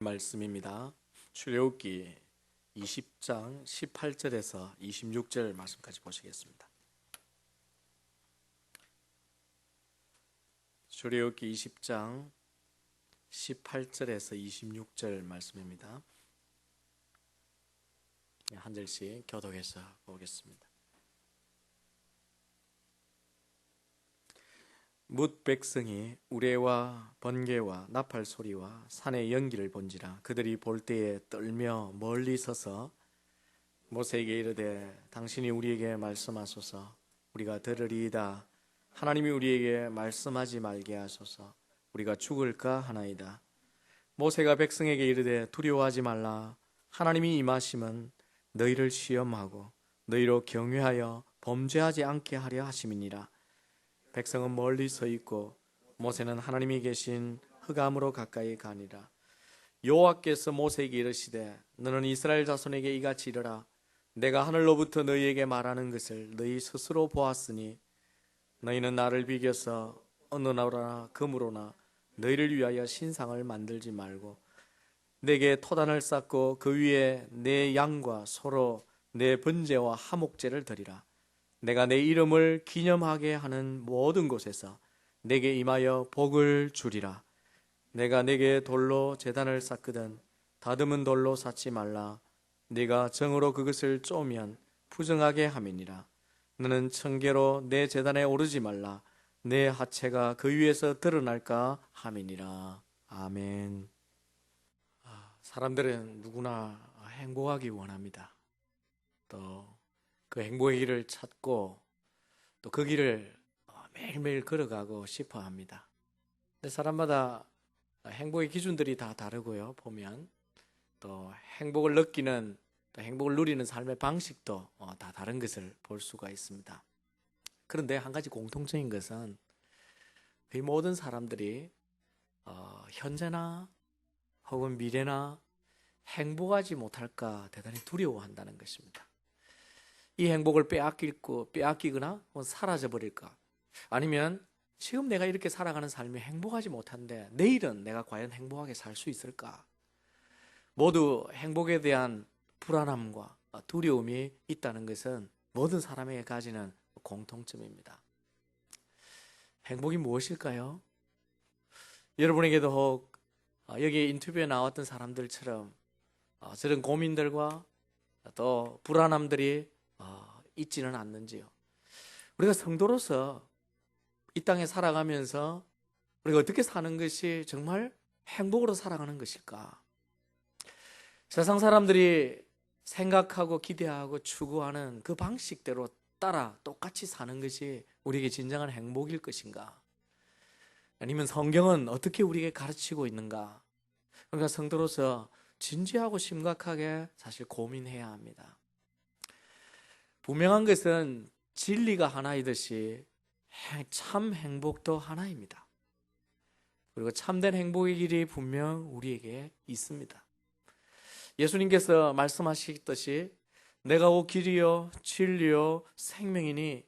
말씀입니다. 출애굽기 20장 18절에서 26절 말씀까지 보시겠습니다. 출애굽기 20장 18절에서 26절 말씀입니다. 한 절씩 교독해서 보겠습니다. 뭇 백성이 우레와 번개와 나팔 소리와 산의 연기를 본지라 그들이 볼 때에 떨며 멀리 서서 모세에게 이르되 당신이 우리에게 말씀하소서 우리가 들으리이다. 하나님이 우리에게 말씀하지 말게 하소서 우리가 죽을까 하나이다. 모세가 백성에게 이르되 두려워하지 말라. 하나님이 임하심은 너희를 시험하고 너희로 경외하여 범죄하지 않게 하려 하심이니라. 백성은 멀리 서 있고 모세는 하나님이 계신 흑암으로 가까이 가니라. 여호와께서 모세에게 이르시되 너는 이스라엘 자손에게 이같이 이르라. 내가 하늘로부터 너희에게 말하는 것을 너희 스스로 보았으니 너희는 나를 비교서 어느 나라나 금으로나 너희를 위하여 신상을 만들지 말고 내게 토단을 쌓고 그 위에 내 양과 소로 내 번제와 화목제를 드리라. 내가 내 이름을 기념하게 하는 모든 곳에서 내게 임하여 복을 주리라. 내가 내게 돌로 제단을 쌓거든 다듬은 돌로 쌓지 말라. 네가 정으로 그것을 쪼면 부정하게 함이니라. 너는 청개로 내 제단에 오르지 말라. 내 하체가 그 위에서 드러날까 함이니라. 아멘. 사람들은 누구나 행복하기 원합니다. 또 그 행복의 길을 찾고 또 그 길을 매일매일 걸어가고 싶어 합니다. 근데 사람마다 행복의 기준들이 다 다르고요. 보면 또 행복을 느끼는 또 행복을 누리는 삶의 방식도 다 다른 것을 볼 수가 있습니다. 그런데 한 가지 공통적인 것은 거의 모든 사람들이 현재나 혹은 미래나 행복하지 못할까 대단히 두려워한다는 것입니다. 이 행복을 빼앗기거나 혹은 사라져버릴까, 아니면 지금 내가 이렇게 살아가는 삶이 행복하지 못한데 내일은 내가 과연 행복하게 살 수 있을까? 모두 행복에 대한 불안함과 두려움이 있다는 것은 모든 사람에게 가지는 공통점입니다. 행복이 무엇일까요? 여러분에게도 혹 여기 인터뷰에 나왔던 사람들처럼 저런 고민들과 또 불안함들이 있지는 않는지요? 우리가 성도로서 이 땅에 살아가면서 우리가 어떻게 사는 것이 정말 행복으로 살아가는 것일까? 세상 사람들이 생각하고 기대하고 추구하는 그 방식대로 따라 똑같이 사는 것이 우리에게 진정한 행복일 것인가? 아니면 성경은 어떻게 우리에게 가르치고 있는가? 그러니까 성도로서 진지하고 심각하게 사실 고민해야 합니다. 분명한 것은 진리가 하나이듯이 참 행복도 하나입니다. 그리고 참된 행복의 길이 분명 우리에게 있습니다. 예수님께서 말씀하시듯이 내가 오 길이요 진리요 생명이니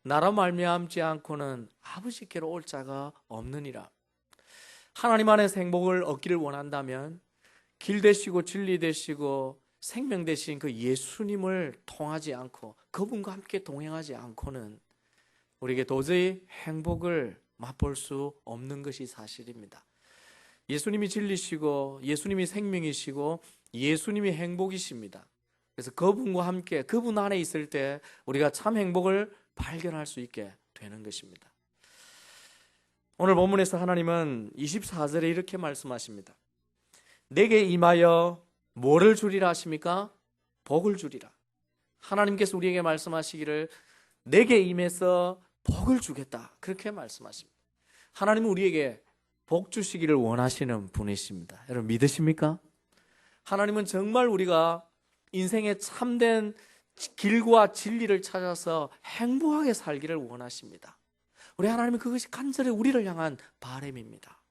나로 말미암지 않고는 아버지께로 올 자가 없느니라. 하나님 안에서 행복을 얻기를 원한다면 길 되시고 진리 되시고 생명 되신 그 예수님을 통하지 않고 그분과 함께 동행하지 않고는 우리에게 도저히 행복을 맛볼 수 없는 것이 사실입니다. 예수님이 진리시고 예수님이 생명이시고 예수님이 행복이십니다. 그래서 그분과 함께 그분 안에 있을 때 우리가 참 행복을 발견할 수 있게 되는 것입니다. 오늘 본문에서 하나님은 24절에 이렇게 말씀하십니다. 내게 임하여 뭐를 주리라 하십니까? 복을 주리라. 하나님께서 우리에게 말씀하시기를 내게 임해서 복을 주겠다, 그렇게 말씀하십니다. 하나님은 우리에게 복 주시기를 원하시는 분이십니다. 여러분 믿으십니까? 하나님은 정말 우리가 인생의 참된 길과 진리를 찾아서 행복하게 살기를 원하십니다. 우리 하나님은 그것이 간절히 우리를 향한 바람입니다.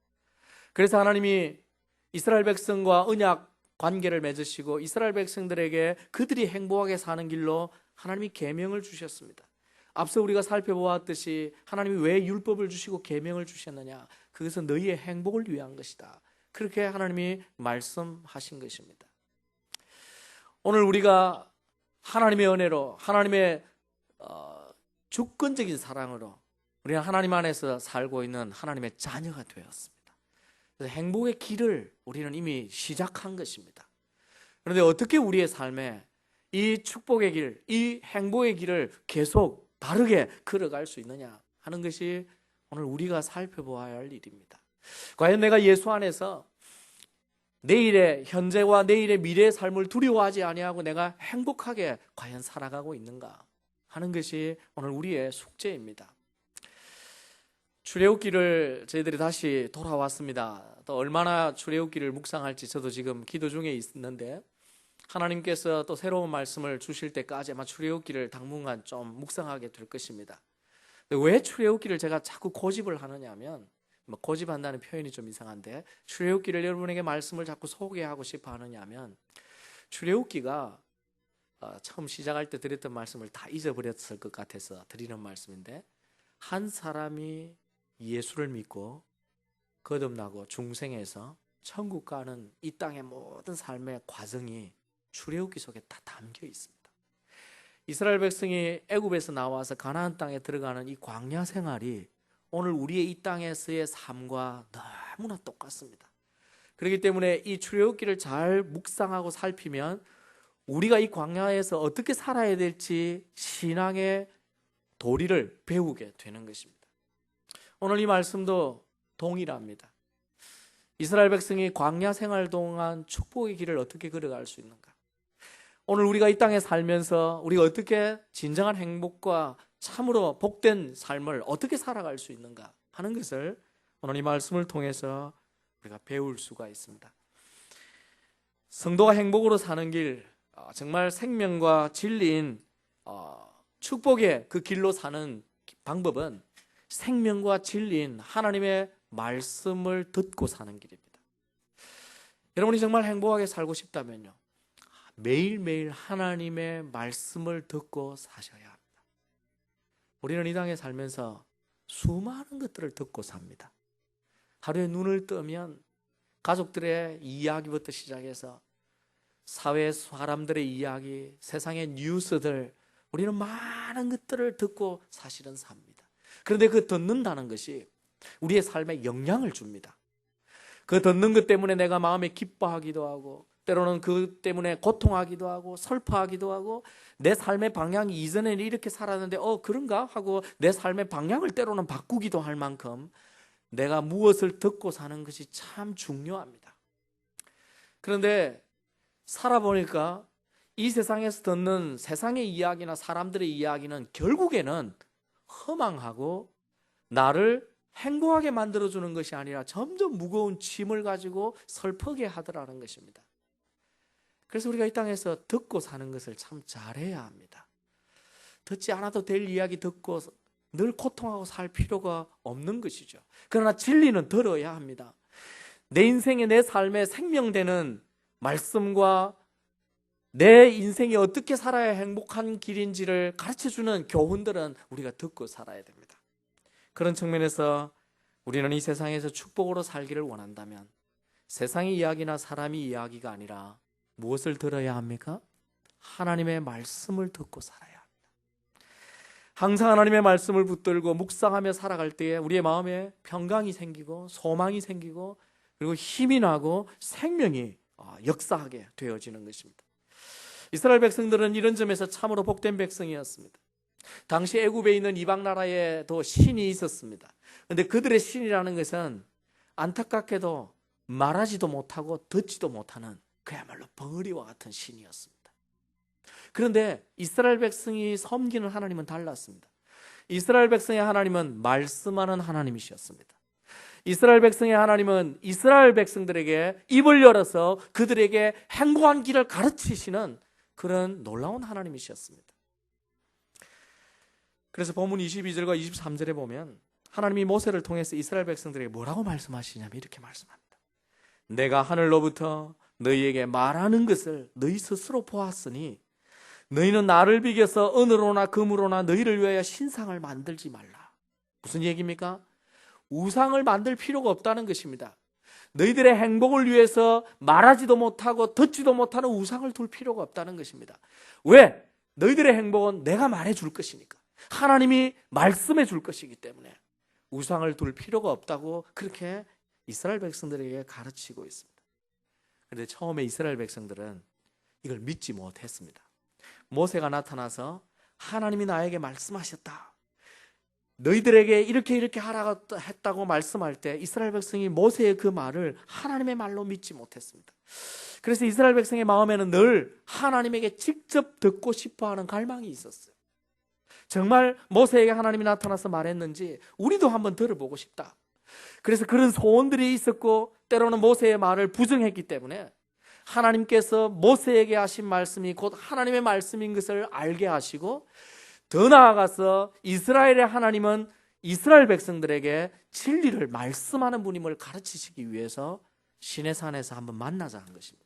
그래서 하나님이 이스라엘 백성과 언약 관계를 맺으시고 이스라엘 백성들에게 그들이 행복하게 사는 길로 하나님이 계명을 주셨습니다. 앞서 우리가 살펴보았듯이 하나님이 왜 율법을 주시고 계명을 주셨느냐? 그것은 너희의 행복을 위한 것이다. 그렇게 하나님이 말씀하신 것입니다. 오늘 우리가 하나님의 은혜로, 하나님의 주권적인 사랑으로 우리는 하나님 안에서 살고 있는 하나님의 자녀가 되었습니다. 그래서 행복의 길을 우리는 이미 시작한 것입니다. 그런데 어떻게 우리의 삶에 이 축복의 길, 이 행복의 길을 계속 바르게 걸어갈 수 있느냐 하는 것이 오늘 우리가 살펴보아야 할 일입니다. 과연 내가 예수 안에서 내일의 현재와 내일의 미래의 삶을 두려워하지 아니하고 내가 행복하게 과연 살아가고 있는가 하는 것이 오늘 우리의 숙제입니다. 출애굽기를 저희들이 다시 돌아왔습니다. 또 얼마나 출애굽기를 묵상할지 저도 지금 기도 중에 있는데, 하나님께서 또 새로운 말씀을 주실 때까지 아마 출애굽기를 당분간 좀 묵상하게 될 것입니다. 왜 출애굽기를 제가 자꾸 고집을 하느냐 하면, 고집한다는 표현이 좀 이상한데, 출애굽기를 여러분에게 말씀을 자꾸 소개하고 싶어 하느냐 하면, 출애굽기가 처음 시작할 때 드렸던 말씀을 다 잊어버렸을 것 같아서 드리는 말씀인데, 한 사람이 예수를 믿고 거듭나고 중생해서 천국 가는 이 땅의 모든 삶의 과정이 출애굽기 속에 다 담겨 있습니다. 이스라엘 백성이 애굽에서 나와서 가나안 땅에 들어가는 이 광야 생활이 오늘 우리의 이 땅에서의 삶과 너무나 똑같습니다. 그렇기 때문에 이 출애굽기를 잘 묵상하고 살피면 우리가 이 광야에서 어떻게 살아야 될지 신앙의 도리를 배우게 되는 것입니다. 오늘 이 말씀도 동일합니다. 이스라엘 백성이 광야 생활 동안 축복의 길을 어떻게 걸어갈 수 있는가? 오늘 우리가 이 땅에 살면서 우리가 어떻게 진정한 행복과 참으로 복된 삶을 어떻게 살아갈 수 있는가 하는 것을 오늘 이 말씀을 통해서 우리가 배울 수가 있습니다. 성도가 행복으로 사는 길, 정말 생명과 진리인 축복의 그 길로 사는 방법은 생명과 진리인 하나님의 말씀을 듣고 사는 길입니다. 여러분이 정말 행복하게 살고 싶다면요, 매일매일 하나님의 말씀을 듣고 사셔야 합니다. 우리는 이 땅에 살면서 수많은 것들을 듣고 삽니다. 하루에 눈을 뜨면 가족들의 이야기부터 시작해서 사회 사람들의 이야기, 세상의 뉴스들, 우리는 많은 것들을 듣고 사실은 삽니다. 그런데 그 듣는다는 것이 우리의 삶에 영향을 줍니다. 그 듣는 것 때문에 내가 마음에 기뻐하기도 하고, 때로는 그 때문에 고통하기도 하고 슬퍼하기도 하고, 내 삶의 방향이 이전에는 이렇게 살았는데 그런가 하고 내 삶의 방향을 때로는 바꾸기도 할 만큼 내가 무엇을 듣고 사는 것이 참 중요합니다. 그런데 살아보니까 이 세상에서 듣는 세상의 이야기나 사람들의 이야기는 결국에는 허망하고 나를 행복하게 만들어주는 것이 아니라 점점 무거운 짐을 가지고 슬프게 하더라는 것입니다. 그래서 우리가 이 땅에서 듣고 사는 것을 참 잘해야 합니다. 듣지 않아도 될 이야기 듣고 늘 고통하고 살 필요가 없는 것이죠. 그러나 진리는 들어야 합니다. 내 인생에, 내 삶에 생명되는 말씀과 내 인생이 어떻게 살아야 행복한 길인지를 가르쳐주는 교훈들은 우리가 듣고 살아야 됩니다. 그런 측면에서 우리는 이 세상에서 축복으로 살기를 원한다면 세상의 이야기나 사람의 이야기가 아니라 무엇을 들어야 합니까? 하나님의 말씀을 듣고 살아야 합니다. 항상 하나님의 말씀을 붙들고 묵상하며 살아갈 때에 우리의 마음에 평강이 생기고 소망이 생기고 그리고 힘이 나고 생명이 역사하게 되어지는 것입니다. 이스라엘 백성들은 이런 점에서 참으로 복된 백성이었습니다. 당시 애굽에 있는 이방 나라에도 신이 있었습니다. 그런데 그들의 신이라는 것은 안타깝게도 말하지도 못하고 듣지도 못하는 그야말로 벙어리와 같은 신이었습니다. 그런데 이스라엘 백성이 섬기는 하나님은 달랐습니다. 이스라엘 백성의 하나님은 말씀하는 하나님이셨습니다. 이스라엘 백성의 하나님은 이스라엘 백성들에게 입을 열어서 그들에게 행복한 길을 가르치시는 그런 놀라운 하나님이셨습니다. 그래서 본문 22절과 23절에 보면 하나님이 모세를 통해서 이스라엘 백성들에게 뭐라고 말씀하시냐면 이렇게 말씀합니다. 내가 하늘로부터 너희에게 말하는 것을 너희 스스로 보았으니 너희는 나를 비교해서 은으로나 금으로나 너희를 위하여 신상을 만들지 말라. 무슨 얘기입니까? 우상을 만들 필요가 없다는 것입니다. 너희들의 행복을 위해서 말하지도 못하고 듣지도 못하는 우상을 둘 필요가 없다는 것입니다. 왜? 너희들의 행복은 내가 말해줄 것이니까. 하나님이 말씀해 줄 것이기 때문에 우상을 둘 필요가 없다고 그렇게 이스라엘 백성들에게 가르치고 있습니다. 그런데 처음에 이스라엘 백성들은 이걸 믿지 못했습니다. 모세가 나타나서 하나님이 나에게 말씀하셨다, 너희들에게 이렇게 하라고 했다고 말씀할 때 이스라엘 백성이 모세의 그 말을 하나님의 말로 믿지 못했습니다. 그래서 이스라엘 백성의 마음에는 늘 하나님에게 직접 듣고 싶어하는 갈망이 있었어요. 정말 모세에게 하나님이 나타나서 말했는지 우리도 한번 들어보고 싶다. 그래서 그런 소원들이 있었고, 때로는 모세의 말을 부정했기 때문에 하나님께서 모세에게 하신 말씀이 곧 하나님의 말씀인 것을 알게 하시고, 더 나아가서 이스라엘의 하나님은 이스라엘 백성들에게 진리를 말씀하는 분임을 가르치시기 위해서 시내산에서 한번 만나자 한 것입니다.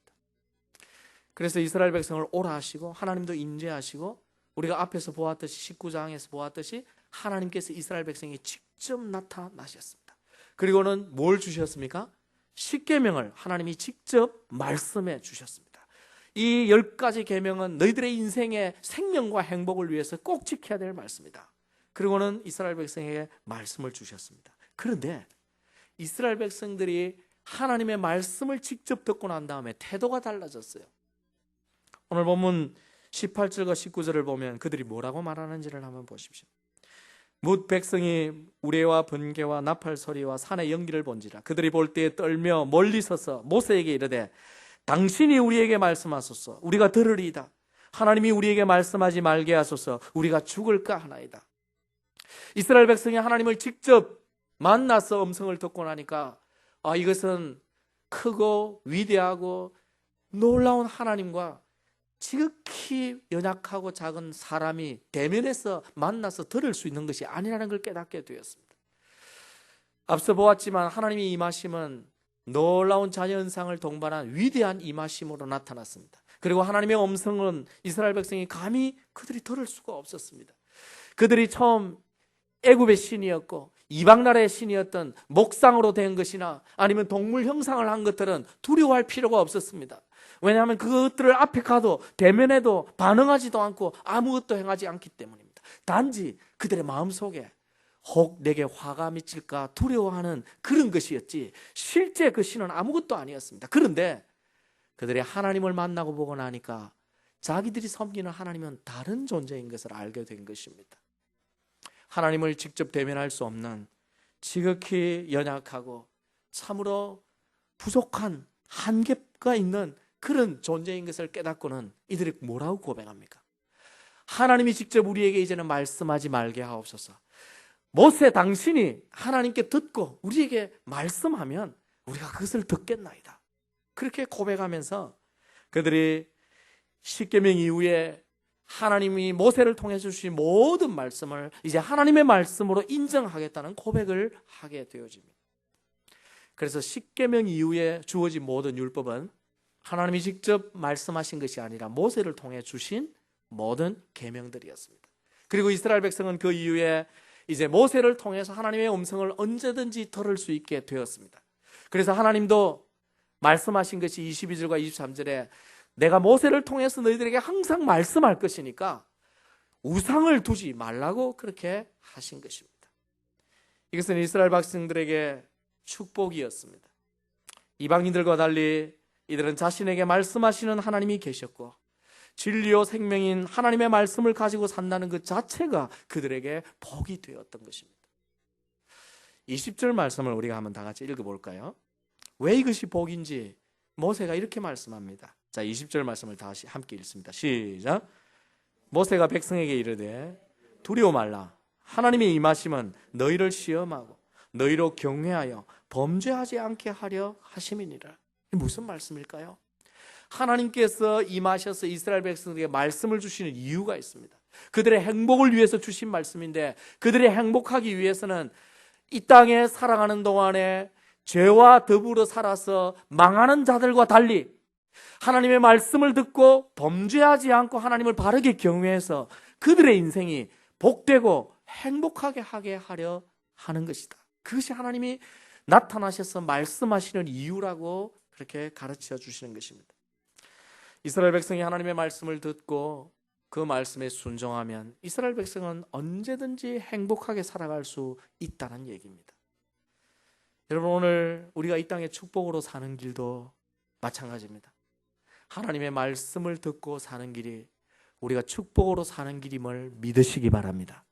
그래서 이스라엘 백성을 오라 하시고, 하나님도 인재하시고, 우리가 앞에서 보았듯이 19장에서 보았듯이 하나님께서 이스라엘 백성에게 직접 나타나셨습니다. 그리고는 뭘 주셨습니까? 십계명을 하나님이 직접 말씀해 주셨습니다. 이 10가지 계명은 너희들의 인생의 생명과 행복을 위해서 꼭 지켜야 될 말씀이다. 그리고는 이스라엘 백성에게 말씀을 주셨습니다. 그런데 이스라엘 백성들이 하나님의 말씀을 직접 듣고 난 다음에 태도가 달라졌어요. 오늘 본문 18절과 19절을 보면 그들이 뭐라고 말하는지를 한번 보십시오. 뭇 백성이 우레와 번개와 나팔 소리와 산의 연기를 본지라 그들이 볼 때에 떨며 멀리 서서 모세에게 이르되 당신이 우리에게 말씀하소서, 우리가 들으리이다. 하나님이 우리에게 말씀하지 말게 하소서, 우리가 죽을까 하나이다. 이스라엘 백성이 하나님을 직접 만나서 음성을 듣고 나니까 이것은 크고 위대하고 놀라운 하나님과 지극히 연약하고 작은 사람이 대면해서 만나서 들을 수 있는 것이 아니라는 걸 깨닫게 되었습니다. 앞서 보았지만 하나님의 임하심은 놀라운 자연상을 동반한 위대한 임하심으로 나타났습니다. 그리고 하나님의 음성은 이스라엘 백성이 감히 그들이 들을 수가 없었습니다. 그들이 처음 애굽의 신이었고 이방 나라의 신이었던 목상으로 된 것이나 아니면 동물 형상을 한 것들은 두려워할 필요가 없었습니다. 왜냐하면 그것들을 앞에 가도 대면해도 반응하지도 않고 아무것도 행하지 않기 때문입니다. 단지 그들의 마음속에 혹 내게 화가 미칠까 두려워하는 그런 것이었지 실제 그 신은 아무것도 아니었습니다. 그런데 그들이 하나님을 만나고 보고 나니까 자기들이 섬기는 하나님은 다른 존재인 것을 알게 된 것입니다. 하나님을 직접 대면할 수 없는 지극히 연약하고 참으로 부족한 한계가 있는 그런 존재인 것을 깨닫고는 이들이 뭐라고 고백합니까? 하나님이 직접 우리에게 이제는 말씀하지 말게 하옵소서. 모세 당신이 하나님께 듣고 우리에게 말씀하면 우리가 그것을 듣겠나이다. 그렇게 고백하면서 그들이 십계명 이후에 하나님이 모세를 통해 주신 모든 말씀을 이제 하나님의 말씀으로 인정하겠다는 고백을 하게 되어집니다. 그래서 십계명 이후에 주어진 모든 율법은 하나님이 직접 말씀하신 것이 아니라 모세를 통해 주신 모든 계명들이었습니다. 그리고 이스라엘 백성은 그 이후에 이제 모세를 통해서 하나님의 음성을 언제든지 들을 수 있게 되었습니다. 그래서 하나님도 말씀하신 것이 22절과 23절에 내가 모세를 통해서 너희들에게 항상 말씀할 것이니까 우상을 두지 말라고 그렇게 하신 것입니다. 이것은 이스라엘 백성들에게 축복이었습니다. 이방인들과 달리 이들은 자신에게 말씀하시는 하나님이 계셨고 진리요 생명인 하나님의 말씀을 가지고 산다는 그 자체가 그들에게 복이 되었던 것입니다. 20절 말씀을 우리가 한번 다 같이 읽어볼까요? 왜 이것이 복인지 모세가 이렇게 말씀합니다. 자, 20절 말씀을 다시 함께 읽습니다. 시작. 모세가 백성에게 이르되 두려워 말라. 하나님의 임하심은 너희를 시험하고 너희로 경외하여 범죄하지 않게 하려 하심이니라. 무슨 말씀일까요? 하나님께서 임하셔서 이스라엘 백성들에게 말씀을 주시는 이유가 있습니다. 그들의 행복을 위해서 주신 말씀인데 그들이 행복하기 위해서는 이 땅에 살아가는 동안에 죄와 더불어 살아서 망하는 자들과 달리 하나님의 말씀을 듣고 범죄하지 않고 하나님을 바르게 경외해서 그들의 인생이 복되고 행복하게 하게 하려 하는 것이다. 그것이 하나님이 나타나셔서 말씀하시는 이유라고 그렇게 가르쳐 주시는 것입니다. 이스라엘 백성이 하나님의 말씀을 듣고 그 말씀에 순종하면 이스라엘 백성은 언제든지 행복하게 살아갈 수 있다는 얘기입니다. 여러분, 오늘 우리가 이 땅에 축복으로 사는 길도 마찬가지입니다. 하나님의 말씀을 듣고 사는 길이 우리가 축복으로 사는 길임을 믿으시기 바랍니다.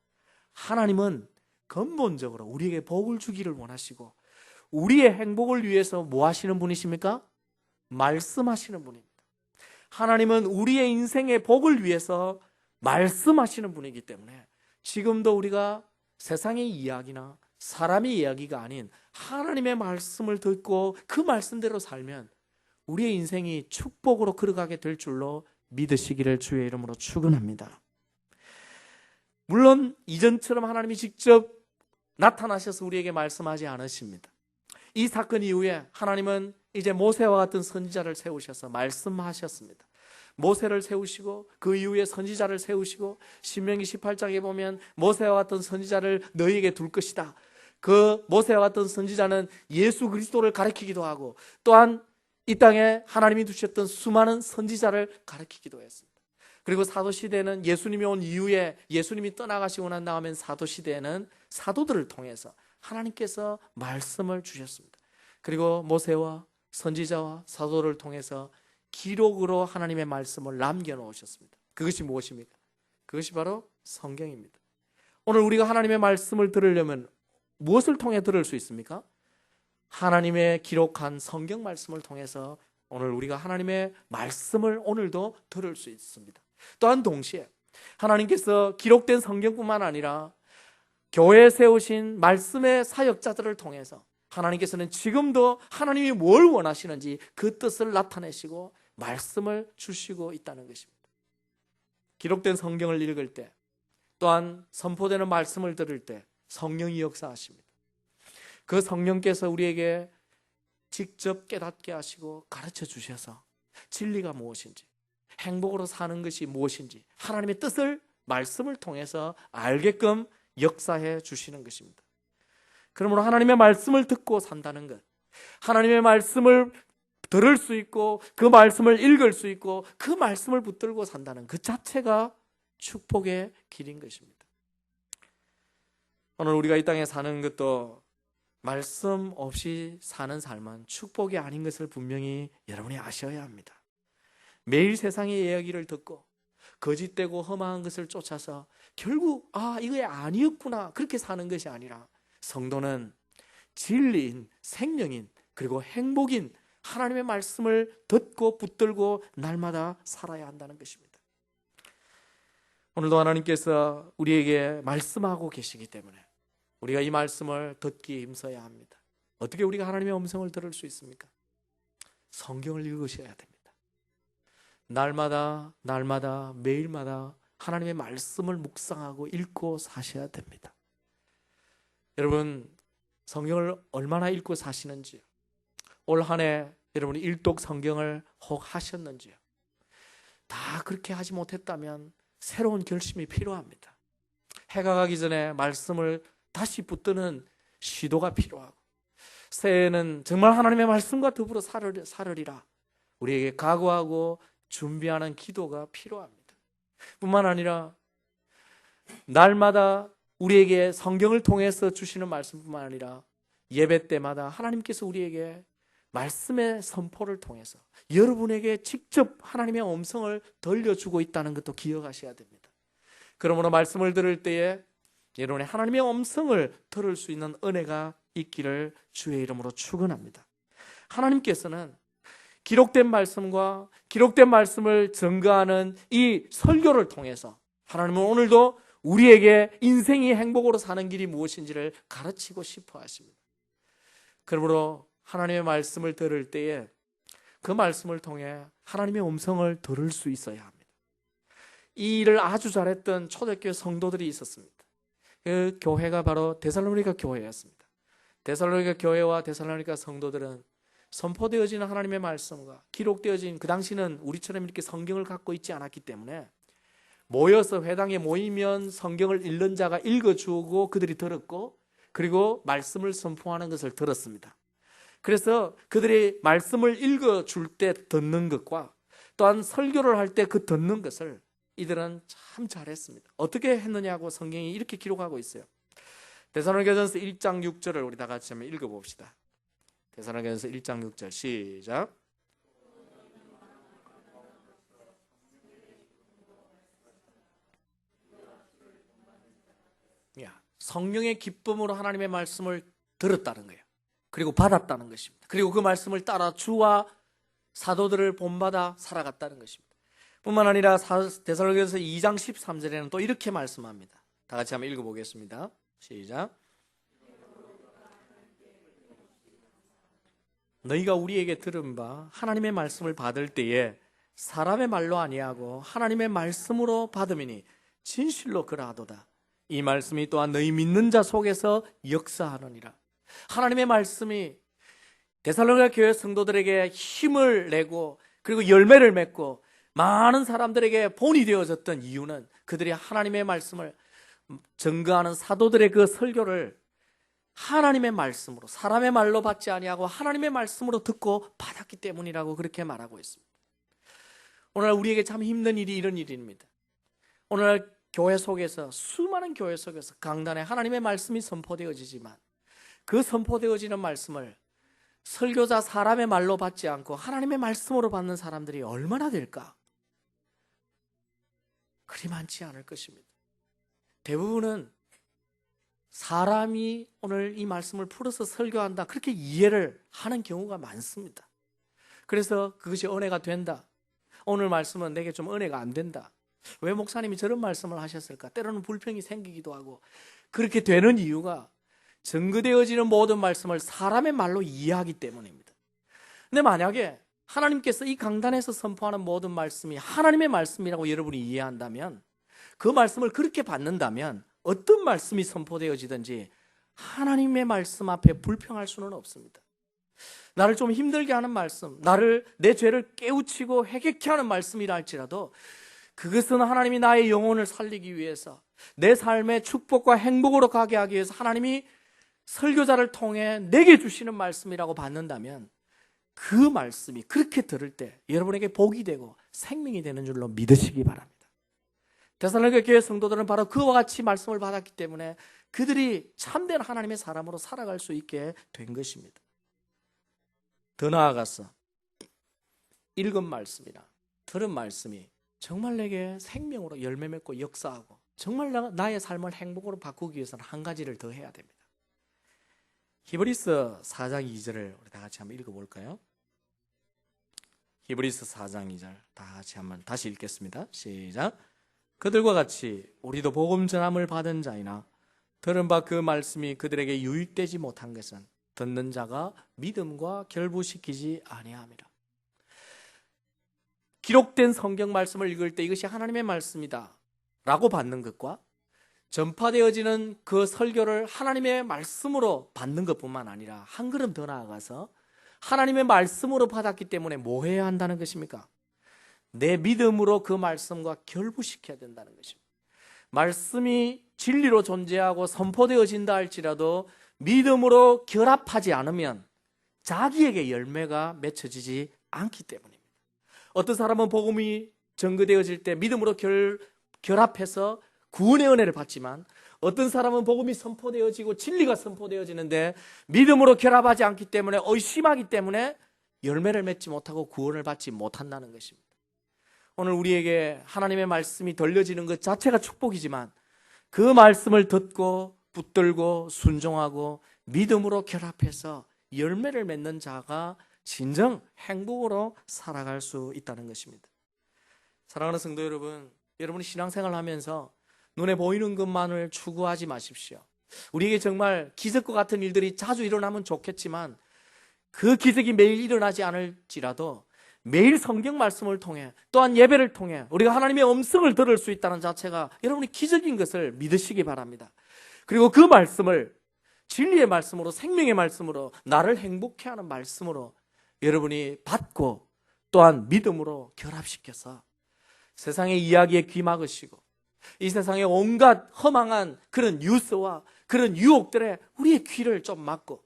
하나님은 근본적으로 우리에게 복을 주기를 원하시고 우리의 행복을 위해서 뭐 하시는 분이십니까? 말씀하시는 분입니다. 하나님은 우리의 인생의 복을 위해서 말씀하시는 분이기 때문에 지금도 우리가 세상의 이야기나 사람의 이야기가 아닌 하나님의 말씀을 듣고 그 말씀대로 살면 우리의 인생이 축복으로 걸어가게 될 줄로 믿으시기를 주의 이름으로 축원합니다. 물론 이전처럼 하나님이 직접 나타나셔서 우리에게 말씀하지 않으십니다. 이 사건 이후에 하나님은 이제 모세와 같은 선지자를 세우셔서 말씀하셨습니다. 모세를 세우시고 그 이후에 선지자를 세우시고 신명기 18장에 보면 모세와 같은 선지자를 너희에게 둘 것이다. 그 모세와 같은 선지자는 예수 그리스도를 가리키기도 하고 또한 이 땅에 하나님이 두셨던 수많은 선지자를 가리키기도 했습니다. 그리고 사도시대는 예수님이 온 이후에 예수님이 떠나가시고 난 다음엔 사도시대에는 사도들을 통해서 하나님께서 말씀을 주셨습니다. 그리고 모세와 선지자와 사도를 통해서 기록으로 하나님의 말씀을 남겨놓으셨습니다. 그것이 무엇입니까? 그것이 바로 성경입니다. 오늘 우리가 하나님의 말씀을 들으려면 무엇을 통해 들을 수 있습니까? 하나님의 기록한 성경 말씀을 통해서 오늘 우리가 하나님의 말씀을 오늘도 들을 수 있습니다. 또한 동시에 하나님께서 기록된 성경뿐만 아니라 교회에 세우신 말씀의 사역자들을 통해서 하나님께서는 지금도 하나님이 뭘 원하시는지 그 뜻을 나타내시고 말씀을 주시고 있다는 것입니다. 기록된 성경을 읽을 때 또한 선포되는 말씀을 들을 때 성령이 역사하십니다. 그 성령께서 우리에게 직접 깨닫게 하시고 가르쳐 주셔서 진리가 무엇인지 행복으로 사는 것이 무엇인지 하나님의 뜻을 말씀을 통해서 알게끔 역사해 주시는 것입니다. 그러므로 하나님의 말씀을 듣고 산다는 것, 하나님의 말씀을 들을 수 있고 그 말씀을 읽을 수 있고 그 말씀을 붙들고 산다는 그 자체가 축복의 길인 것입니다. 오늘 우리가 이 땅에 사는 것도 말씀 없이 사는 삶은 축복이 아닌 것을 분명히 여러분이 아셔야 합니다. 매일 세상의 이야기를 듣고 거짓되고 험한 것을 쫓아서 결국 이게 아니었구나 그렇게 사는 것이 아니라 성도는 진리인 생명인 그리고 행복인 하나님의 말씀을 듣고 붙들고 날마다 살아야 한다는 것입니다. 오늘도 하나님께서 우리에게 말씀하고 계시기 때문에 우리가 이 말씀을 듣기 힘써야 합니다. 어떻게 우리가 하나님의 음성을 들을 수 있습니까? 성경을 읽으셔야 됩니다. 날마다 매일마다 하나님의 말씀을 묵상하고 읽고 사셔야 됩니다. 여러분, 성경을 얼마나 읽고 사시는지요? 올 한 해 여러분이 일독 성경을 혹 하셨는지요? 다 그렇게 하지 못했다면 새로운 결심이 필요합니다. 해가 가기 전에 말씀을 다시 붙드는 시도가 필요하고 새해에는 정말 하나님의 말씀과 더불어 살으리라 우리에게 각오하고 준비하는 기도가 필요합니다. 뿐만 아니라 날마다 우리에게 성경을 통해서 주시는 말씀뿐만 아니라 예배 때마다 하나님께서 우리에게 말씀의 선포를 통해서 여러분에게 직접 하나님의 음성을 들려주고 있다는 것도 기억하셔야 됩니다. 그러므로 말씀을 들을 때에 여러분의 하나님의 음성을 들을 수 있는 은혜가 있기를 주의 이름으로 축원합니다. 하나님께서는 기록된 말씀과 기록된 말씀을 증거하는 이 설교를 통해서 하나님은 오늘도 우리에게 인생이 행복으로 사는 길이 무엇인지를 가르치고 싶어 하십니다. 그러므로 하나님의 말씀을 들을 때에 그 말씀을 통해 하나님의 음성을 들을 수 있어야 합니다. 이 일을 아주 잘했던 초대교회 성도들이 있었습니다. 그 교회가 바로 데살로니가 교회였습니다. 데살로니가 교회와 데살로니가 성도들은 선포되어지는 하나님의 말씀과 기록되어진 그 당시는 우리처럼 이렇게 성경을 갖고 있지 않았기 때문에 모여서 회당에 모이면 성경을 읽는 자가 읽어주고 그들이 들었고 그리고 말씀을 선포하는 것을 들었습니다. 그래서 그들이 말씀을 읽어줄 때 듣는 것과 또한 설교를 할 때 그 듣는 것을 이들은 참 잘했습니다. 어떻게 했느냐고 성경이 이렇게 기록하고 있어요. 데살로니가전서 1장 6절을 우리 다 같이 한번 읽어봅시다. 데살로니가전서 1장 6절 시작. 성령의 기쁨으로 하나님의 말씀을 들었다는 거예요. 그리고 받았다는 것입니다. 그리고 그 말씀을 따라 주와 사도들을 본받아 살아갔다는 것입니다. 뿐만 아니라 데살로니가전서 2장 13절에는 또 이렇게 말씀합니다. 다 같이 한번 읽어보겠습니다. 시작. 너희가 우리에게 들은 바 하나님의 말씀을 받을 때에 사람의 말로 아니하고 하나님의 말씀으로 받음이니 진실로 그러하도다. 이 말씀이 또한 너희 믿는 자 속에서 역사하느니라. 하나님의 말씀이 데살로니가 교회 성도들에게 힘을 내고 그리고 열매를 맺고 많은 사람들에게 본이 되어졌던 이유는 그들이 하나님의 말씀을 증거하는 사도들의 그 설교를 하나님의 말씀으로, 사람의 말로 받지 아니하고 하나님의 말씀으로 듣고 받았기 때문이라고 그렇게 말하고 있습니다. 오늘 우리에게 참 힘든 일이 이런 일입니다. 오늘 교회 속에서, 수많은 교회 속에서 강단에 하나님의 말씀이 선포되어지지만 그 선포되어지는 말씀을 설교자 사람의 말로 받지 않고 하나님의 말씀으로 받는 사람들이 얼마나 될까? 그리 많지 않을 것입니다. 대부분은 사람이 오늘 이 말씀을 풀어서 설교한다, 그렇게 이해를 하는 경우가 많습니다. 그래서 그것이 은혜가 된다, 오늘 말씀은 내게 좀 은혜가 안 된다, 왜 목사님이 저런 말씀을 하셨을까, 때로는 불평이 생기기도 하고, 그렇게 되는 이유가 증거되어지는 모든 말씀을 사람의 말로 이해하기 때문입니다. 근데 만약에 하나님께서 이 강단에서 선포하는 모든 말씀이 하나님의 말씀이라고 여러분이 이해한다면, 그 말씀을 그렇게 받는다면 어떤 말씀이 선포되어지든지 하나님의 말씀 앞에 불평할 수는 없습니다. 나를 좀 힘들게 하는 말씀, 내 죄를 깨우치고 회개케 하는 말씀이라 할지라도 그것은 하나님이 나의 영혼을 살리기 위해서, 내 삶의 축복과 행복으로 가게 하기 위해서 하나님이 설교자를 통해 내게 주시는 말씀이라고 받는다면 그 말씀이 그렇게 들을 때 여러분에게 복이 되고 생명이 되는 줄로 믿으시기 바랍니다. 데살로니가 교회 성도들은 바로 그와 같이 말씀을 받았기 때문에 그들이 참된 하나님의 사람으로 살아갈 수 있게 된 것입니다. 더 나아가서 읽은 말씀이나 들은 말씀이 정말 내게 생명으로 열매 맺고 역사하고 정말 나의 삶을 행복으로 바꾸기 위해서는 한 가지를 더 해야 됩니다. 히브리서 4장 2절을 우리 다 같이 한번 읽어볼까요? 히브리서 4장 2절 다 같이 한번 다시 읽겠습니다. 시작. 그들과 같이 우리도 복음 전함을 받은 자이나 들은 바 그 말씀이 그들에게 유익되지 못한 것은 듣는 자가 믿음과 결부시키지 아니함이라. 기록된 성경 말씀을 읽을 때 이것이 하나님의 말씀이다 라고 받는 것과 전파되어지는 그 설교를 하나님의 말씀으로 받는 것뿐만 아니라 한 걸음 더 나아가서 하나님의 말씀으로 받았기 때문에 뭐 해야 한다는 것입니까? 내 믿음으로 그 말씀과 결부시켜야 된다는 것입니다. 말씀이 진리로 존재하고 선포되어진다 할지라도 믿음으로 결합하지 않으면 자기에게 열매가 맺혀지지 않기 때문입니다. 어떤 사람은 복음이 전거되어질 때 믿음으로 결합해서 구원의 은혜를 받지만, 어떤 사람은 복음이 선포되어지고 진리가 선포되어지는데 믿음으로 결합하지 않기 때문에, 의심하기 때문에 열매를 맺지 못하고 구원을 받지 못한다는 것입니다. 오늘 우리에게 하나님의 말씀이 들려지는 것 자체가 축복이지만 그 말씀을 듣고 붙들고 순종하고 믿음으로 결합해서 열매를 맺는 자가 진정 행복으로 살아갈 수 있다는 것입니다. 사랑하는 성도 여러분, 여러분이 신앙생활을 하면서 눈에 보이는 것만을 추구하지 마십시오. 우리에게 정말 기적과 같은 일들이 자주 일어나면 좋겠지만 그 기적이 매일 일어나지 않을지라도 매일 성경 말씀을 통해 또한 예배를 통해 우리가 하나님의 음성을 들을 수 있다는 자체가 여러분이 기적인 것을 믿으시기 바랍니다. 그리고 그 말씀을 진리의 말씀으로, 생명의 말씀으로, 나를 행복해 하는 말씀으로 여러분이 받고 또한 믿음으로 결합시켜서 세상의 이야기에 귀 막으시고 이 세상의 온갖 허망한 그런 뉴스와 그런 유혹들에 우리의 귀를 좀 막고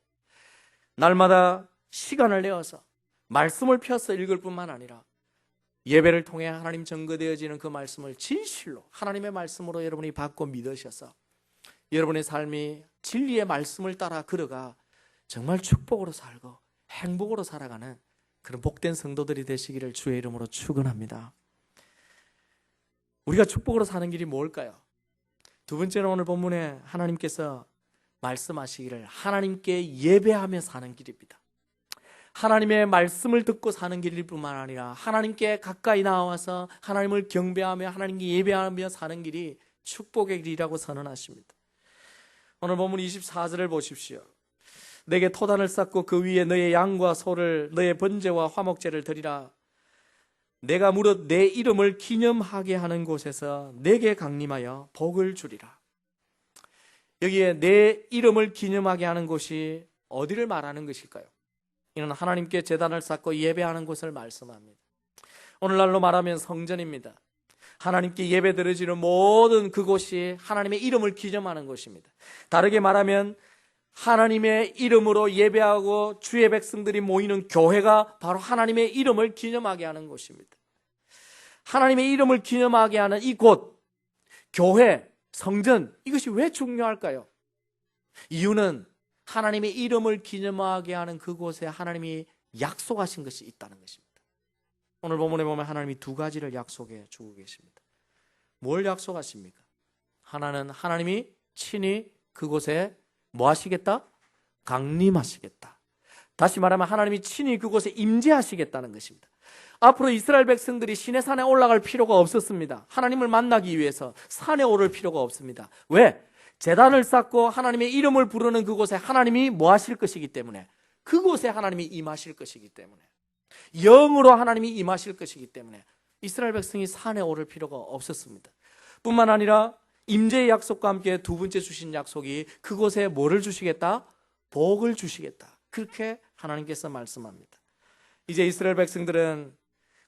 날마다 시간을 내어서 말씀을 펴서 읽을 뿐만 아니라 예배를 통해 하나님 증거되어지는 그 말씀을 진실로 하나님의 말씀으로 여러분이 받고 믿으셔서 여러분의 삶이 진리의 말씀을 따라 걸어가 정말 축복으로 살고 행복으로 살아가는 그런 복된 성도들이 되시기를 주의 이름으로 축원합니다. 우리가 축복으로 사는 길이 뭘까요? 두 번째는 오늘 본문에 하나님께서 말씀하시기를 하나님께 예배하며 사는 길입니다. 하나님의 말씀을 듣고 사는 길일 뿐만 아니라 하나님께 가까이 나와서 하나님을 경배하며 하나님께 예배하며 사는 길이 축복의 길이라고 선언하십니다. 오늘 본문 24절을 보십시오. 내게 토단을 쌓고 그 위에 너의 양과 소를 너의 번제와 화목제를 드리라. 내가 무릇 내 이름을 기념하게 하는 곳에서 내게 강림하여 복을 주리라. 여기에 내 이름을 기념하게 하는 곳이 어디를 말하는 것일까요? 이는 하나님께 제단을 쌓고 예배하는 곳을 말씀합니다. 오늘날로 말하면 성전입니다. 하나님께 예배 드려지는 모든 그곳이 하나님의 이름을 기념하는 곳입니다. 다르게 말하면 하나님의 이름으로 예배하고 주의 백성들이 모이는 교회가 바로 하나님의 이름을 기념하게 하는 곳입니다. 하나님의 이름을 기념하게 하는 이곳, 교회, 성전, 이것이 왜 중요할까요? 이유는 하나님의 이름을 기념하게 하는 그곳에 하나님이 약속하신 것이 있다는 것입니다. 오늘 본문에 보면 하나님이 두 가지를 약속해 주고 계십니다. 뭘 약속하십니까? 하나는 하나님이 친히 그곳에 뭐 하시겠다? 강림하시겠다. 다시 말하면 하나님이 친히 그곳에 임재하시겠다는 것입니다. 앞으로 이스라엘 백성들이 시내산에 올라갈 필요가 없었습니다. 하나님을 만나기 위해서 산에 오를 필요가 없습니다. 왜? 제단을 쌓고 하나님의 이름을 부르는 그곳에 하나님이 뭐 하실 것이기 때문에, 그곳에 하나님이 임하실 것이기 때문에, 영으로 하나님이 임하실 것이기 때문에 이스라엘 백성이 산에 오를 필요가 없었습니다. 뿐만 아니라 임재의 약속과 함께 두 번째 주신 약속이 그곳에 뭐를 주시겠다? 복을 주시겠다. 그렇게 하나님께서 말씀합니다. 이제 이스라엘 백성들은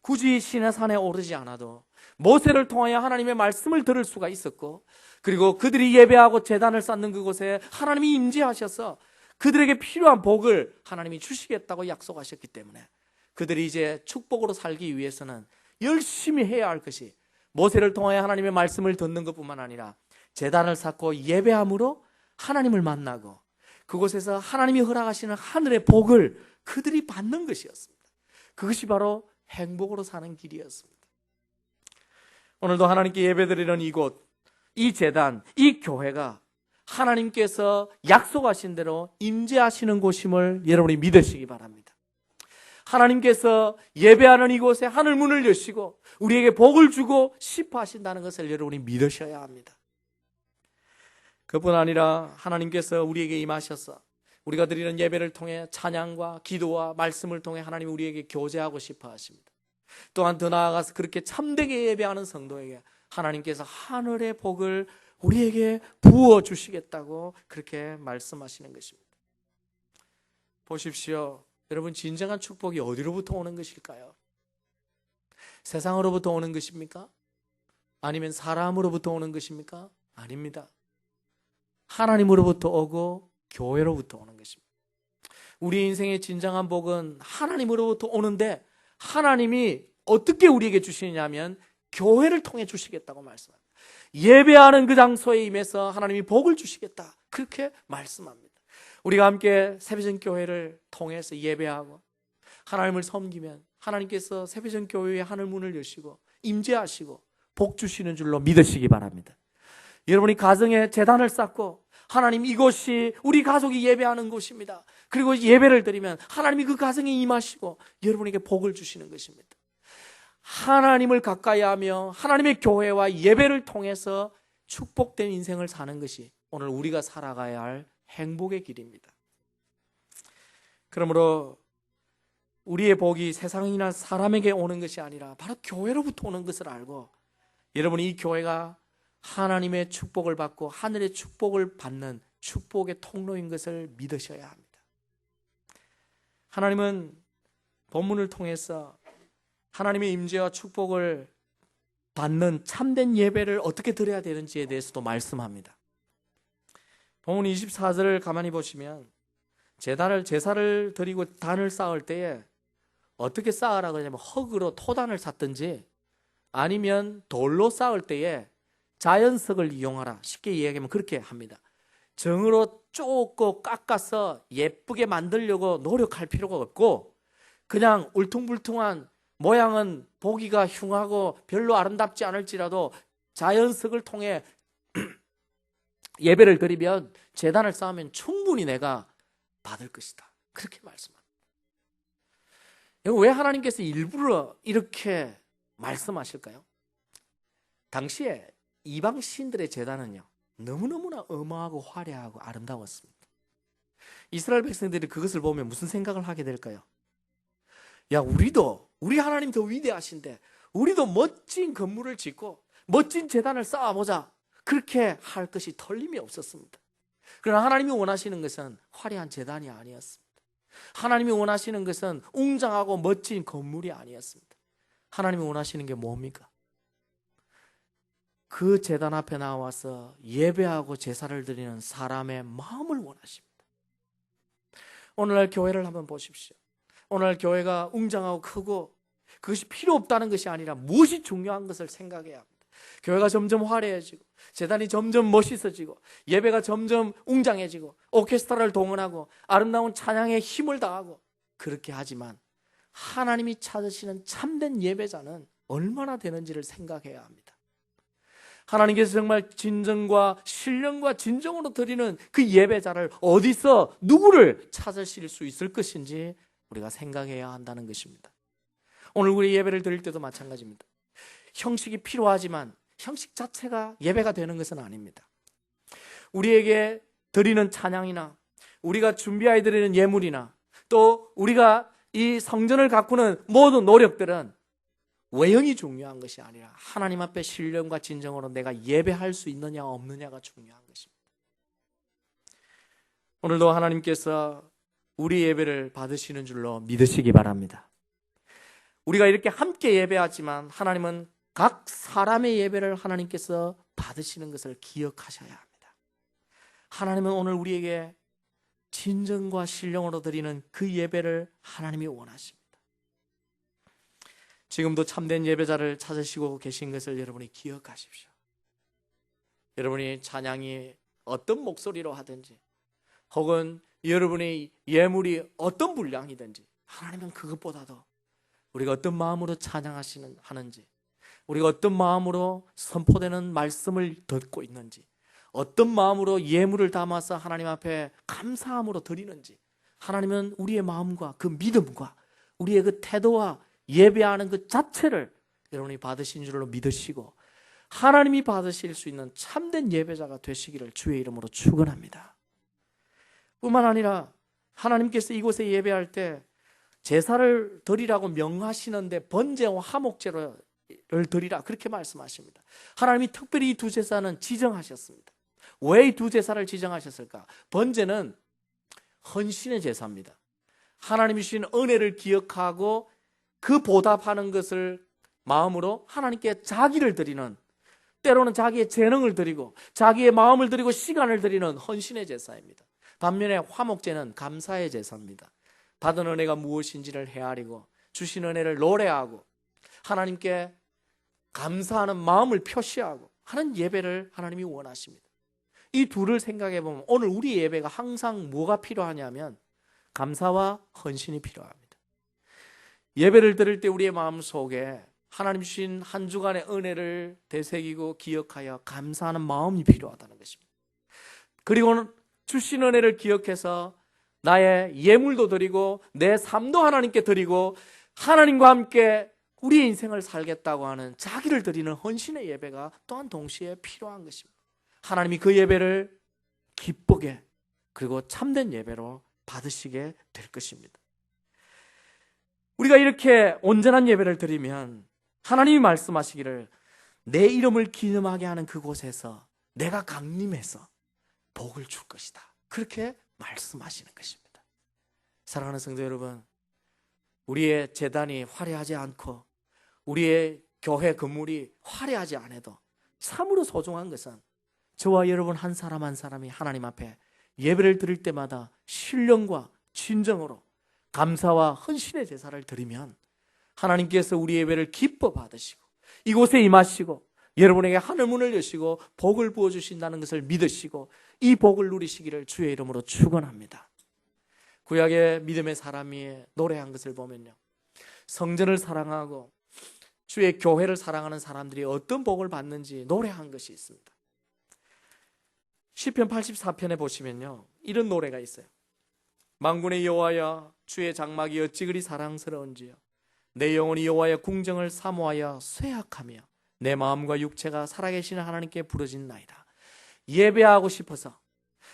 굳이 시내산에 오르지 않아도 모세를 통하여 하나님의 말씀을 들을 수가 있었고, 그리고 그들이 예배하고 제단을 쌓는 그곳에 하나님이 임재하셔서 그들에게 필요한 복을 하나님이 주시겠다고 약속하셨기 때문에 그들이 이제 축복으로 살기 위해서는 열심히 해야 할 것이 모세를 통하여 하나님의 말씀을 듣는 것뿐만 아니라 제단을 쌓고 예배함으로 하나님을 만나고 그곳에서 하나님이 허락하시는 하늘의 복을 그들이 받는 것이었습니다. 그것이 바로 행복으로 사는 길이었습니다. 오늘도 하나님께 예배드리는 이곳, 이 제단, 이 교회가 하나님께서 약속하신 대로 임재하시는 곳임을 여러분이 믿으시기 바랍니다. 하나님께서 예배하는 이곳에 하늘 문을 여시고 우리에게 복을 주고 싶어 하신다는 것을 여러분이 믿으셔야 합니다. 그뿐 아니라 하나님께서 우리에게 임하셔서 우리가 드리는 예배를 통해 찬양과 기도와 말씀을 통해 하나님이 우리에게 교제하고 싶어 하십니다. 또한 더 나아가서 그렇게 참되게 예배하는 성도에게 하나님께서 하늘의 복을 우리에게 부어 주시겠다고 그렇게 말씀하시는 것입니다. 보십시오. 여러분, 진정한 축복이 어디로부터 오는 것일까요? 세상으로부터 오는 것입니까? 아니면 사람으로부터 오는 것입니까? 아닙니다. 하나님으로부터 오고 교회로부터 오는 것입니다. 우리 인생의 진정한 복은 하나님으로부터 오는데 하나님이 어떻게 우리에게 주시느냐면 교회를 통해 주시겠다고 말씀합니다. 예배하는 그 장소에 임해서 하나님이 복을 주시겠다, 그렇게 말씀합니다. 우리가 함께 세배전 교회를 통해서 예배하고 하나님을 섬기면 하나님께서 세배전 교회의 하늘 문을 여시고 임재하시고 복 주시는 줄로 믿으시기 바랍니다. 여러분이 가정에 제단을 쌓고 하나님, 이곳이 우리 가족이 예배하는 곳입니다. 그리고 예배를 드리면 하나님이 그 가정에 임하시고 여러분에게 복을 주시는 것입니다. 하나님을 가까이 하며 하나님의 교회와 예배를 통해서 축복된 인생을 사는 것이 오늘 우리가 살아가야 할 행복의 길입니다. 그러므로 우리의 복이 세상이나 사람에게 오는 것이 아니라 바로 교회로부터 오는 것을 알고 여러분이 이 교회가 하나님의 축복을 받고 하늘의 축복을 받는 축복의 통로인 것을 믿으셔야 합니다. 하나님은 본문을 통해서 하나님의 임재와 축복을 받는 참된 예배를 어떻게 드려야 되는지에 대해서도 말씀합니다. 본문 24절을 가만히 보시면 제사를 드리고 단을 쌓을 때에 어떻게 쌓으라고 하냐면 흙으로 토단을 쌓든지 아니면 돌로 쌓을 때에 자연석을 이용하라. 쉽게 이야기하면 그렇게 합니다. 정으로 쪼고 깎아서 예쁘게 만들려고 노력할 필요가 없고 그냥 울퉁불퉁한 모양은 보기가 흉하고 별로 아름답지 않을지라도 자연석을 통해 예배를 드리면 제단을 쌓으면 충분히 내가 받을 것이다. 그렇게 말씀합니다. 왜 하나님께서 일부러 이렇게 말씀하실까요? 당시에 이방 신들의 제단은요 너무너무나 어마하고 화려하고 아름다웠습니다. 이스라엘 백성들이 그것을 보면 무슨 생각을 하게 될까요? 야, 우리 하나님 더 위대하신데 우리도 멋진 건물을 짓고 멋진 제단을 쌓아보자. 그렇게 할 것이 틀림이 없었습니다. 그러나 하나님이 원하시는 것은 화려한 제단이 아니었습니다. 하나님이 원하시는 것은 웅장하고 멋진 건물이 아니었습니다. 하나님이 원하시는 게 뭡니까? 그 제단 앞에 나와서 예배하고 제사를 드리는 사람의 마음을 원하십니다. 오늘날 교회를 한번 보십시오. 오늘날 교회가 웅장하고 크고 그것이 필요 없다는 것이 아니라 무엇이 중요한 것을 생각해야 합니다. 교회가 점점 화려해지고 제단이 점점 멋있어지고 예배가 점점 웅장해지고 오케스트라를 동원하고 아름다운 찬양에 힘을 다하고 그렇게 하지만 하나님이 찾으시는 참된 예배자는 얼마나 되는지를 생각해야 합니다. 하나님께서 정말 진정과 신령과 진정으로 드리는 그 예배자를 어디서 누구를 찾으실 수 있을 것인지 우리가 생각해야 한다는 것입니다. 오늘 우리 예배를 드릴 때도 마찬가지입니다. 형식이 필요하지만 형식 자체가 예배가 되는 것은 아닙니다. 우리에게 드리는 찬양이나 우리가 준비하여 드리는 예물이나 또 우리가 이 성전을 가꾸는 모든 노력들은 외형이 중요한 것이 아니라 하나님 앞에 신령과 진정으로 내가 예배할 수 있느냐 없느냐가 중요한 것입니다. 오늘도 하나님께서 우리 예배를 받으시는 줄로 믿으시기 바랍니다. 우리가 이렇게 함께 예배하지만 하나님은 각 사람의 예배를 하나님께서 받으시는 것을 기억하셔야 합니다. 하나님은 오늘 우리에게 진정과 신령으로 드리는 그 예배를 하나님이 원하십니다. 지금도 참된 예배자를 찾으시고 계신 것을 여러분이 기억하십시오. 여러분이 찬양이 어떤 목소리로 하든지 혹은 여러분의 예물이 어떤 분량이든지 하나님은 그것보다도 우리가 어떤 마음으로 하는지 우리가 어떤 마음으로 선포되는 말씀을 듣고 있는지 어떤 마음으로 예물을 담아서 하나님 앞에 감사함으로 드리는지 하나님은 우리의 마음과 그 믿음과 우리의 그 태도와 예배하는 그 자체를 여러분이 받으신 줄로 믿으시고 하나님이 받으실 수 있는 참된 예배자가 되시기를 주의 이름으로 축원합니다. 뿐만 아니라 하나님께서 이곳에 예배할 때 제사를 드리라고 명하시는데 번제와 화목제를 드리라 그렇게 말씀하십니다. 하나님이 특별히 이 두 제사는 지정하셨습니다. 왜 이 두 제사를 지정하셨을까? 번제는 헌신의 제사입니다. 하나님이 주신 은혜를 기억하고 그 보답하는 것을 마음으로 하나님께 자기를 드리는, 때로는 자기의 재능을 드리고 자기의 마음을 드리고 시간을 드리는 헌신의 제사입니다. 반면에 화목제는 감사의 제사입니다. 받은 은혜가 무엇인지를 헤아리고 주신 은혜를 노래하고 하나님께 감사하는 마음을 표시하고 하는 예배를 하나님이 원하십니다. 이 둘을 생각해 보면 오늘 우리 예배가 항상 뭐가 필요하냐면 감사와 헌신이 필요합니다. 예배를 드릴 때 우리의 마음속에 하나님 주신 한 주간의 은혜를 되새기고 기억하여 감사하는 마음이 필요하다는 것입니다. 그리고는 주신 은혜를 기억해서 나의 예물도 드리고 내 삶도 하나님께 드리고 하나님과 함께 우리의 인생을 살겠다고 하는 자기를 드리는 헌신의 예배가 또한 동시에 필요한 것입니다. 하나님이 그 예배를 기쁘게 그리고 참된 예배로 받으시게 될 것입니다. 우리가 이렇게 온전한 예배를 드리면 하나님이 말씀하시기를 내 이름을 기념하게 하는 그곳에서 내가 강림해서 복을 줄 것이다. 그렇게 말씀하시는 것입니다. 사랑하는 성도 여러분, 우리의 제단이 화려하지 않고 우리의 교회 건물이 화려하지 않아도 참으로 소중한 것은 저와 여러분 한 사람 한 사람이 하나님 앞에 예배를 드릴 때마다 신령과 진정으로 감사와 헌신의 제사를 드리면 하나님께서 우리 예배를 기뻐 받으시고 이곳에 임하시고 여러분에게 하늘 문을 여시고 복을 부어주신다는 것을 믿으시고 이 복을 누리시기를 주의 이름으로 축원합니다. 구약의 믿음의 사람이 노래한 것을 보면요, 성전을 사랑하고 주의 교회를 사랑하는 사람들이 어떤 복을 받는지 노래한 것이 있습니다. 시편 84편에 보시면요, 이런 노래가 있어요. 만군의 여호와여, 주의 장막이 어찌 그리 사랑스러운지요. 내 영혼이 여호와의 궁정을 사모하여 쇠약하며 내 마음과 육체가 살아계시는 하나님께 부르짖나이다. 예배하고 싶어서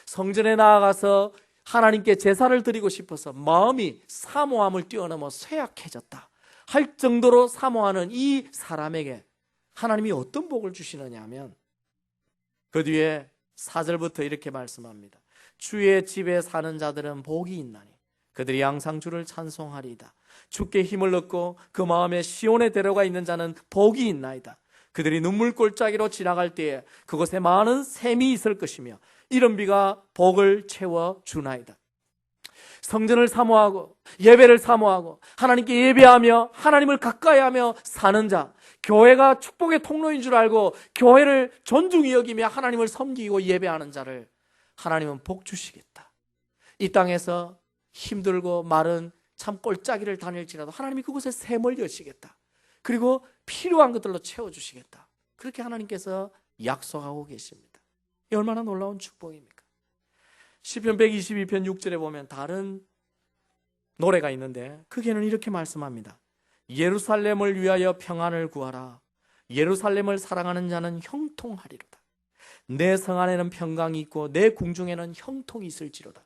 성전에 나아가서 하나님께 제사를 드리고 싶어서 마음이 사모함을 뛰어넘어 쇠약해졌다 할 정도로 사모하는 이 사람에게 하나님이 어떤 복을 주시느냐 하면 그 뒤에 4절부터 이렇게 말씀합니다. 주의 집에 사는 자들은 복이 있나니 그들이 항상 주를 찬송하리이다. 주께 힘을 얻고 그 마음에 시온에 데려가 있는 자는 복이 있나이다. 그들이 눈물 골짜기로 지나갈 때에 그곳에 많은 샘이 있을 것이며 이른 비가 복을 채워 주나이다. 성전을 사모하고 예배를 사모하고 하나님께 예배하며 하나님을 가까이하며 사는 자, 교회가 축복의 통로인 줄 알고 교회를 존중히 여기며 하나님을 섬기고 예배하는 자를 하나님은 복 주시겠다. 이 땅에서 힘들고 마른 참 골짜기를 다닐지라도 하나님이 그곳에 샘을 여시겠다. 그리고 필요한 것들로 채워주시겠다. 그렇게 하나님께서 약속하고 계십니다. 이 얼마나 놀라운 축복입니까? 시편 122편 6절에 보면 다른 노래가 있는데 거기에는 이렇게 말씀합니다. 예루살렘을 위하여 평안을 구하라. 예루살렘을 사랑하는 자는 형통하리로다. 내 성 안에는 평강이 있고 내 궁중에는 형통이 있을지로다.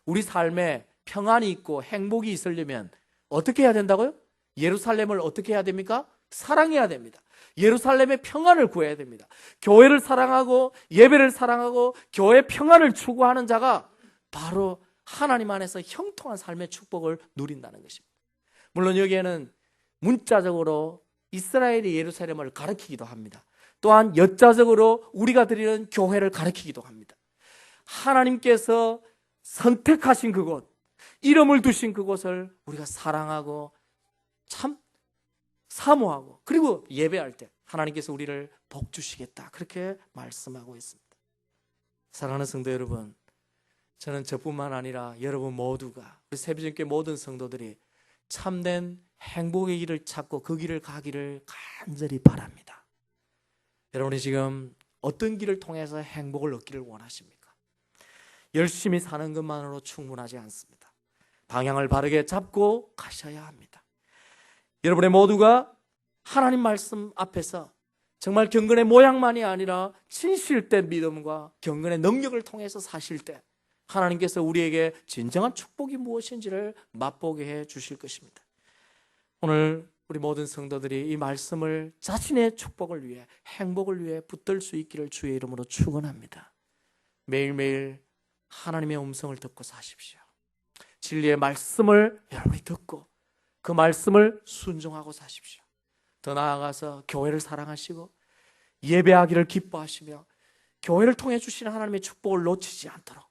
우리 삶에 평안이 있고 행복이 있으려면 어떻게 해야 된다고요? 예루살렘을 어떻게 해야 됩니까? 사랑해야 됩니다. 예루살렘의 평안을 구해야 됩니다. 교회를 사랑하고 예배를 사랑하고 교회 평안을 추구하는 자가 바로 하나님 안에서 형통한 삶의 축복을 누린다는 것입니다. 물론 여기에는 문자적으로 이스라엘의 예루살렘을 가리키기도 합니다. 또한 엿자적으로 우리가 드리는 교회를 가리키기도 합니다. 하나님께서 선택하신 그곳, 이름을 두신 그곳을 우리가 사랑하고 참 사모하고 그리고 예배할 때 하나님께서 우리를 복 주시겠다 그렇게 말씀하고 있습니다. 사랑하는 성도 여러분, 저는 저뿐만 아니라 여러분 모두가 우리 새벽교회 모든 성도들이 참된 행복의 길을 찾고 그 길을 가기를 간절히 바랍니다. 여러분이 지금 어떤 길을 통해서 행복을 얻기를 원하십니까? 열심히 사는 것만으로 충분하지 않습니다. 방향을 바르게 잡고 가셔야 합니다. 여러분의 모두가 하나님 말씀 앞에서 정말 경건의 모양만이 아니라 진실된 믿음과 경건의 능력을 통해서 사실 때 하나님께서 우리에게 진정한 축복이 무엇인지를 맛보게 해 주실 것입니다. 오늘 우리 모든 성도들이 이 말씀을 자신의 축복을 위해 행복을 위해 붙들 수 있기를 주의 이름으로 축원합니다. 매일매일 하나님의 음성을 듣고 사십시오. 진리의 말씀을 여러분이 듣고 그 말씀을 순종하고 사십시오. 더 나아가서 교회를 사랑하시고 예배하기를 기뻐하시며 교회를 통해 주시는 하나님의 축복을 놓치지 않도록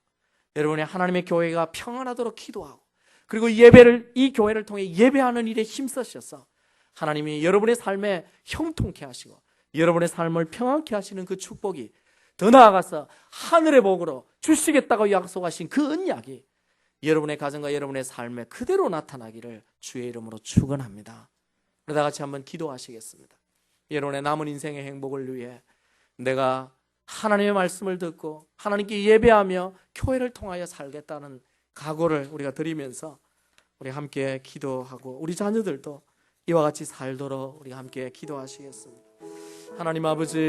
여러분의 하나님의 교회가 평안하도록 기도하고 그리고 이 교회를 통해 예배하는 일에 힘쓰셔서 하나님이 여러분의 삶에 형통케 하시고 여러분의 삶을 평안케 하시는 그 축복이 더 나아가서 하늘의 복으로 주시겠다고 약속하신 그 언약이 여러분의 가정과 여러분의 삶에 그대로 나타나기를 주의 이름으로 축원합니다. 그러다 같이 한번 기도하시겠습니다. 여러분의 남은 인생의 행복을 위해 내가 하나님의 말씀을 듣고 하나님께 예배하며 교회를 통하여 살겠다는 각오를 우리가 드리면서 우리 함께 기도하고 우리 자녀들도 이와 같이 살도록 우리 함께 기도하시겠습니다. 하나님 아버지,